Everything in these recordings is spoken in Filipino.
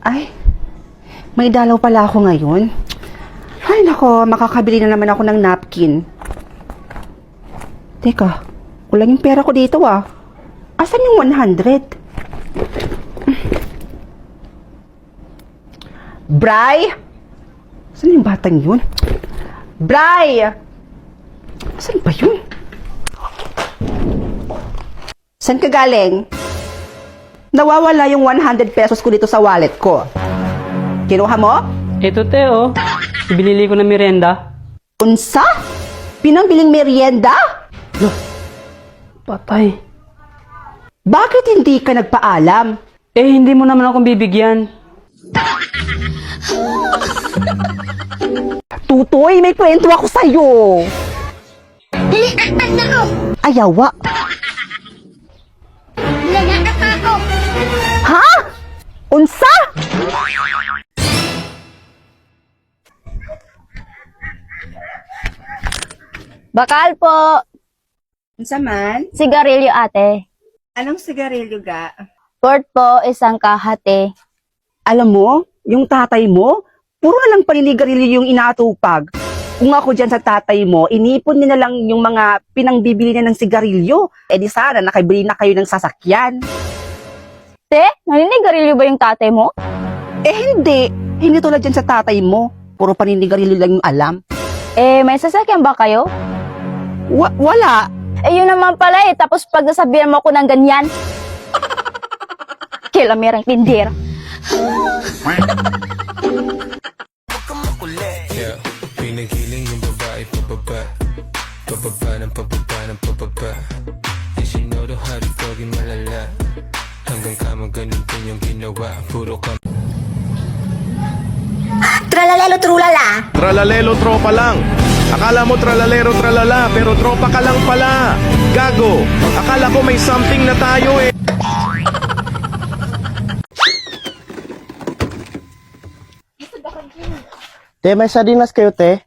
Ay, may dalaw pala ako ngayon. Ay, nako, makakabili na naman ako ng napkin. Teka, kulang yung pera ko dito ah. Asan yung 100? Bray! Saan yung batang yun? Bray! Saan ba yun? Saan ka galing? Nawawala yung 100 pesos ko dito sa wallet ko. Kinuha mo? Ito, Teo. Binili ko na merienda. Unsa? Pinambiling merienda? Patay. Bakit hindi ka nagpaalam? Eh, hindi mo naman akong bibigyan. Tutoy, may kwento ako sa'yo. Ayawa. Ha? Unsa? Bakal po. Unsa man? Sigarilyo ate. Anong sigarilyo ga? Port po, isang kahate. Alam mo, yung tatay mo, puro na lang paninigarilyo yung inaatupag. Kung ako dyan sa tatay mo, inipon niya na lang yung mga pinangbibili niya ng sigarilyo. Eh di sana, nakabili na kayo ng sasakyan. Te, naninigarilyo ba yung tatay mo? Eh hindi. Hindi tulad dyan sa tatay mo. Puro paninigarilyo lang yung alam. Eh, may sasakyan ba kayo? Wala. Eh, yun naman pala eh. Tapos pag nasabihan mo ako ng ganyan. Kilamerang tindir. Yeah, pinigiling yung babae pababa. Pababa ng pababa ng pababa. And she know the how to doggy malala. Hanggang kama ganun din yung ginawa. Puro ka. Tralalelo trulala. Tralalelo tropa lang. Akala mo tralalero tralala, pero tropa ka lang pala. Gago, akala ko may something na tayo eh. Te, may sardinas kayo, te?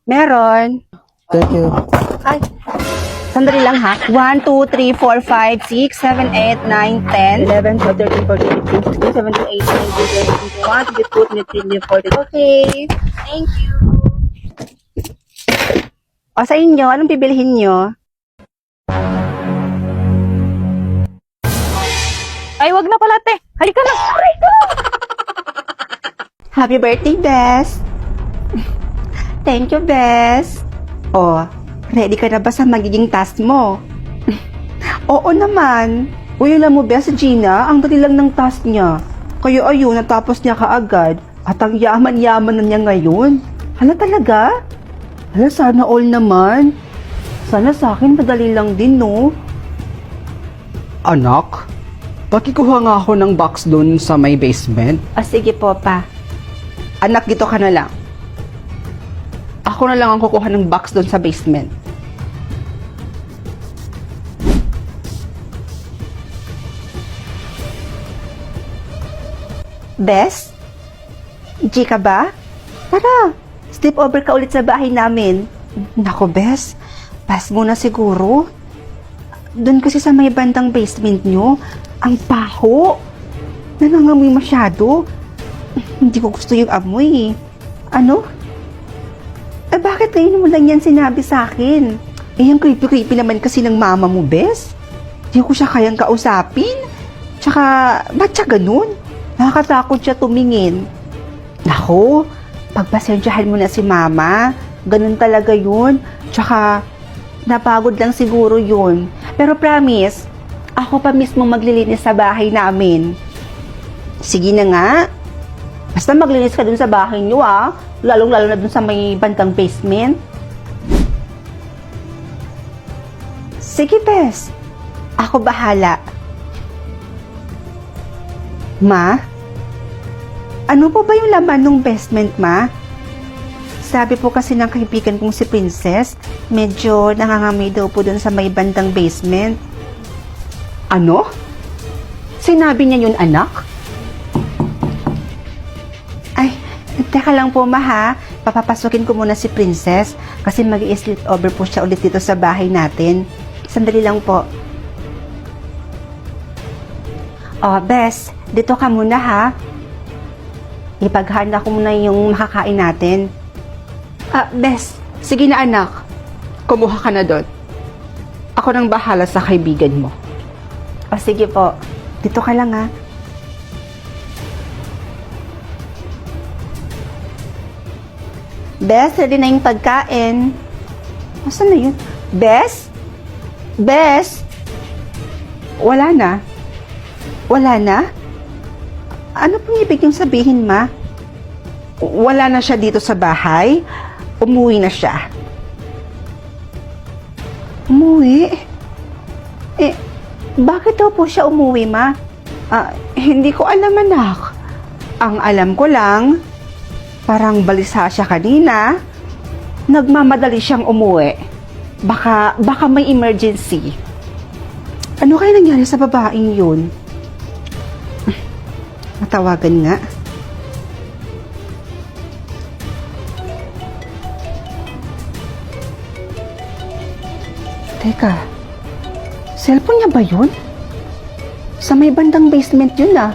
Meron. Thank you. Ay, sandali lang ha. 1, 2, 3, 4, 5, 6, 7, 8, 9, 10, 11, 12, 13, 14, 15, 16, 17, 18, 19, 20, 21, 22, 23, 24, 25. Okay. Thank you. O sa inyo, anong bibilihin nyo? Ay, wag na pala te. Halika na. Aray ko! Happy birthday, Bes! Thank you, Bes! O, ready ka na ba sa magiging task mo? Oo naman. Uy, alam mo, Bes, Gina, ang dali lang ng task niya. Kaya ayun, natapos niya kaagad. At ang yaman-yaman na niya ngayon. Hala talaga? Hala, sana all naman. Sana sa akin madali lang din, no? Anak, pakikuha nga ako ng box doon sa may basement. Sige po, pa. Anak, dito ka na lang. Ako na lang ang kukuha ng box doon sa basement. Bes? G ka ba? Tara, sleep over ka ulit sa bahay namin. Nako, Bes. Pass mo na siguro. Doon kasi sa may bandang basement nyo, ang paho. Nangangamoy masyado. Hindi ko gusto yung amoy. Ano? Eh, bakit ngayon mo lang yan sinabi sa akin? Eh, yung creepy-creepy naman kasi ng mama mo, Bes. Hindi ko siya kayang kausapin. Tsaka, ba't siya ganun? Nakakatakot siya tumingin. Nako, pagpasensyahan mo na si mama. Ganun talaga yun. Tsaka, napagod lang siguro yun. Pero promise, ako pa mismo maglilinis sa bahay namin. Sige na nga. Basta maglinis ka dun sa bahay nyo, ah. Lalong-lalo na dun sa may bandang basement. Sige, Bes. Ako bahala. Ma? Ano po ba yung laman ng basement, Ma? Sabi po kasi ng kaibigan kong si Princess, medyo nangangamoy daw po dun sa may bandang basement. Ano? Sinabi niya yun, anak? Ay, teka lang po, Ma, ha? Papapasukin ko muna si Princess kasi mag-i-sleep over po siya ulit dito sa bahay natin. Sandali lang po. Oh, Bes, dito ka muna, ha? Ipaghanda ko muna yung makakain natin. Bes, sige na anak. Kumuha ka na doon. Ako nang bahala sa kaibigan mo. Sige po. Dito ka lang ha. Bes, ready na yung pagkain. Asan na yun? Bes? Bes? Wala na? Wala na? Ano pong ibig niyong sabihin, ma? Wala na siya dito sa bahay? Umuwi na siya? Umuwi? Bakit daw po siya umuwi, ma? Hindi ko alam, anak. Ang alam ko lang, parang balisa siya kanina. Nagmamadali siyang umuwi. Baka may emergency. Ano kaya nangyari sa babaeng yun? Matawagan nga. Teka, cellphone niya ba yun? Sa may bandang basement yun ah.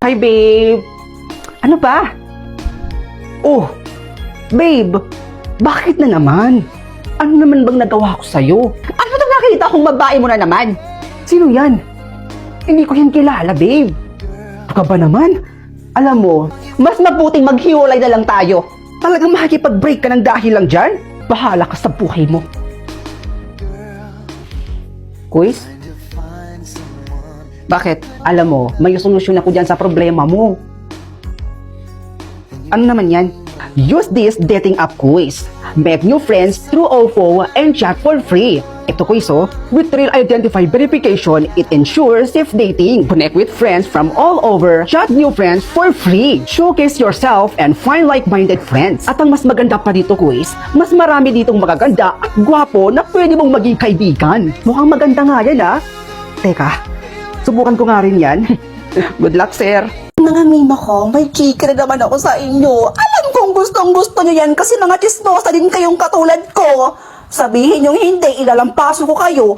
Hi babe! Ano ba? Oh, babe! Bakit na naman? Ano naman bang nagawa ko sa'yo? Ano nang nakita kong babae mo na naman? Sino yan? Hindi ko yan kilala, babe. Ano ka ba naman? Alam mo, mas mabuting maghiwalay na lang tayo. Talagang makikipag-break ka ng dahil lang dyan? Bahala ka sa buhay mo. Kuis? Bakit? Alam mo, may solusyon ako dyan sa problema mo. Ano naman yan? Use this dating app quiz. Make new friends through OFO and chat for free. Ito quiz with real identify verification, it ensures safe dating. Connect with friends from all over, chat new friends for free. Showcase yourself and find like-minded friends. At ang mas maganda pa dito quiz, mas marami ditong magaganda at gwapo na pwede mong maging kaibigan. Mukhang maganda nga yan Teka, subukan ko nga rin yan. Good luck, sir. Mga mima ko, may chika na naman ako sa inyo. Alam kong gustong-gusto nyo yan kasi mga chismosa din kayong katulad ko. Sabihin yung hindi, ilalampaso ko kayo.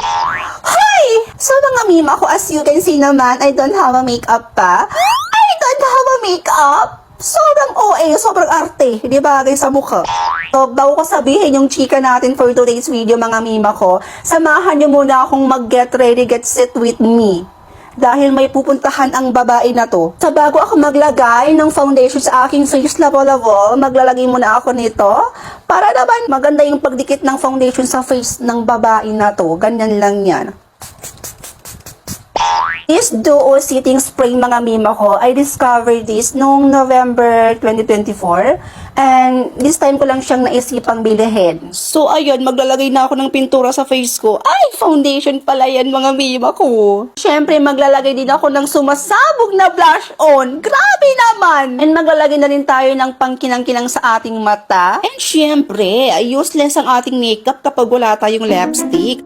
Hi! So mga mima ko, as you can see naman, I don't have a makeup pa. I don't have a makeup! Sobrang OA, sobrang arte, hindi bagay sa mukha. So, bago ko sabihin yung chika natin for today's video, mga mima ko, samahan nyo muna akong mag-get ready, get set with me. Dahil may pupuntahan ang babae na to. Sa bago ako maglagay ng foundation sa aking face level, maglalagay muna ako nito. Para naman maganda yung pagdikit ng foundation sa face ng babae na to. Ganyan lang yan. This Duo Setting Spray, mga mima ko, I discovered this noong November 2024. And this time ko lang siyang naisipang bilhin. So, ayun, maglalagay na ako ng pintura sa face ko. Ay, foundation pala yan, mga mima ko. Siyempre, maglalagay din ako ng sumasabog na blush on. Grabe naman! And maglalagay na rin tayo ng pangkinang-kinang sa ating mata. And siyempre, useless ang ating makeup kapag wala tayong lipstick.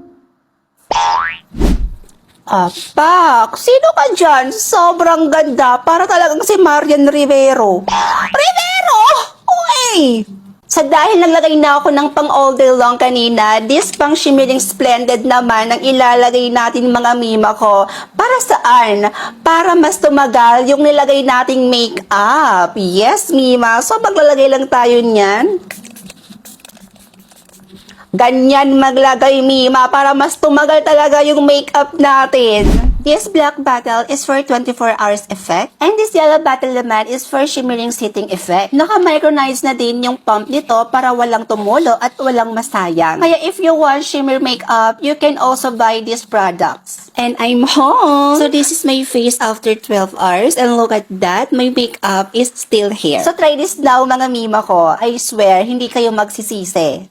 Pak, sino ka dyan? Sobrang ganda. Para talagang si Marian Rivero. Rivero! Uy! Sa dahil naglagay na ako ng pang all day long kanina, this pang shimmering splendid naman ang ilalagay natin, mga mima ko. Para saan? Para mas tumagal yung nilagay nating makeup. Yes, mima. So maglalagay lang tayo niyan. Ganyan maglagay, mima, para mas tumagal talaga yung makeup natin. This black bottle is for 24 hours effect. And this yellow bottle naman is for shimmering setting effect. Naka-micronize na din yung pump nito para walang tumulo at walang masayang. Kaya if you want shimmer makeup, you can also buy these products. And I'm home! So this is my face after 12 hours. And look at that, my makeup is still here. So try this now, mga mima ko. I swear, hindi kayo magsisisi.